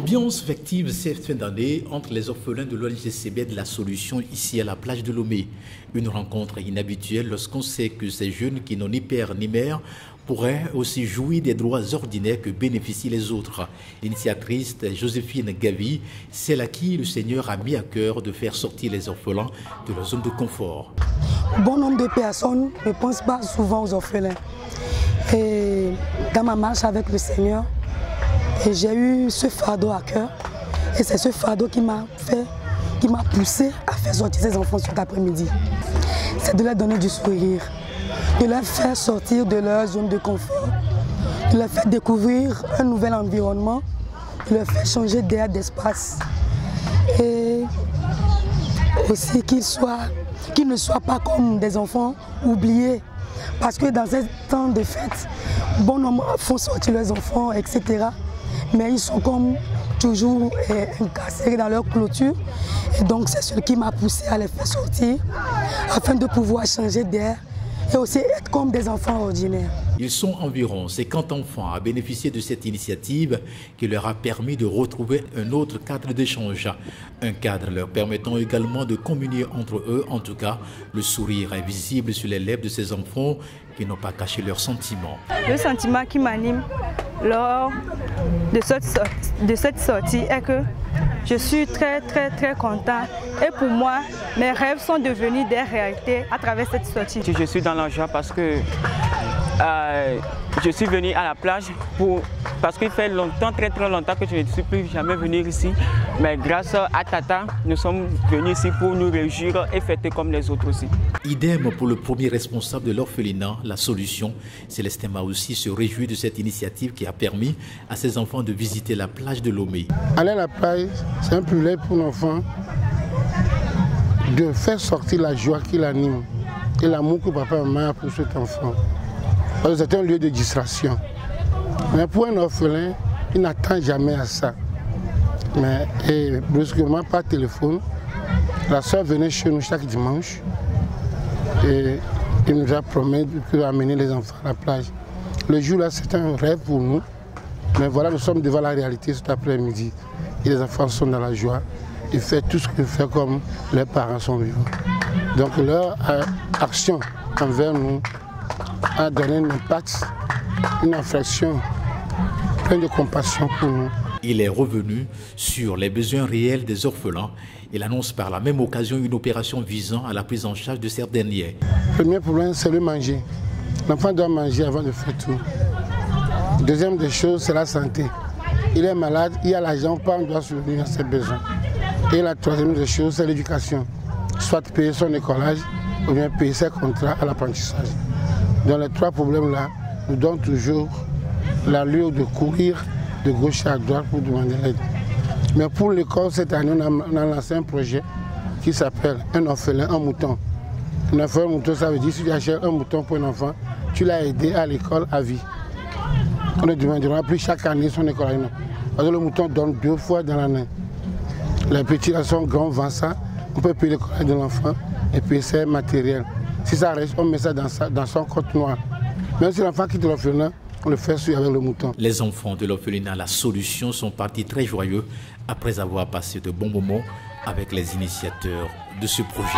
Ambiance festive cette fin d'année entre les orphelins de l'ONG de la Solution ici à la plage de Lomé. Une rencontre inhabituelle lorsqu'on sait que ces jeunes qui n'ont ni père ni mère pourraient aussi jouir des droits ordinaires que bénéficient les autres. L'initiatrice Joséphine Gavi, celle à qui le Seigneur a mis à cœur de faire sortir les orphelins de leur zone de confort. Bon nombre de personnes ne pensent pas souvent aux orphelins. Et dans ma marche avec le Seigneur, j'ai eu ce fardeau à cœur. Et c'est ce fardeau qui m'a poussé à faire sortir ces enfants cet après-midi. C'est de leur donner du sourire, de leur faire sortir de leur zone de confort, de leur faire découvrir un nouvel environnement, de leur faire changer d'air, d'espace. Et aussi qu'ils ne soient pas comme des enfants oubliés. Parce que dans ces temps de fête, bon nombre font sortir leurs enfants, etc. Mais ils sont comme toujours incarcérés dans leur clôture. Et donc c'est ce qui m'a poussé à les faire sortir afin de pouvoir changer d'air et aussi être comme des enfants ordinaires. Ils sont environ 50 enfants à bénéficier de cette initiative qui leur a permis de retrouver un autre cadre d'échange. Un cadre leur permettant également de communier entre eux. En tout cas, le sourire est visible sur les lèvres de ces enfants qui n'ont pas caché leurs sentiments. Le sentiment qui m'anime lors de cette sortie est que je suis très content. Et pour moi, mes rêves sont devenus des réalités à travers cette sortie. Je suis dans la joie parce que je suis venu à la plage parce qu'il fait longtemps, très longtemps que je ne suis plus jamais venu ici. Mais grâce à Tata, nous sommes venus ici pour nous réjouir et fêter comme les autres aussi. Idem pour le premier responsable de l'orphelinat, la Solution. Célestin m'a aussi se réjouit de cette initiative qui a permis à ses enfants de visiter la plage de Lomé. Aller à la plage, c'est un privilège pour l'enfant de faire sortir la joie qui l'anime et l'amour que papa et maman a pour cet enfant. Parce que c'est un lieu de distraction. Mais pour un orphelin, il n'attend jamais à ça. Mais brusquement, par téléphone, la soeur venait chez nous chaque dimanche et il nous a promis d'amener les enfants à la plage. Le jour-là, c'était un rêve pour nous. Mais voilà, nous sommes devant la réalité cet après-midi. Et les enfants sont dans la joie. Ils font tout ce qu'ils font comme leurs parents sont vivants. Donc leur action envers nous a donné un impact, une affection, pleine de compassion pour nous. Il est revenu sur les besoins réels des orphelins. Il annonce par la même occasion une opération visant à la prise en charge de ces derniers. Le premier problème, c'est le manger. L'enfant doit manger avant de faire tout. Deuxième des choses, c'est la santé. Il est malade, il y a l'argent, on doit subvenir à ses besoins. Et la troisième des choses, c'est l'éducation. Soit payer son écolage ou bien payer ses contrats à l'apprentissage. Dans les trois problèmes-là, nous donnons toujours l'allure de courir de gauche à droite pour demander l'aide. Mais pour l'école, cette année, on a lancé un projet qui s'appelle Un orphelin, un mouton. Un orphelin, un mouton, ça veut dire si tu achètes un mouton pour un enfant, tu l'as aidé à l'école à vie. On ne demandera plus chaque année son école. Parce que le mouton donne 2 fois dans l'année. Les petits garçons grands vendent ça, on peut payer l'école de l'enfant et payer ses matériels. Si ça reste, on met ça dans son compte noir. Même si l'enfant quitte l'orphelinat, on le fait suivre avec le mouton. les enfants de l'orphelinat La Solution sont partis très joyeux après avoir passé de bons moments avec les initiateurs de ce projet.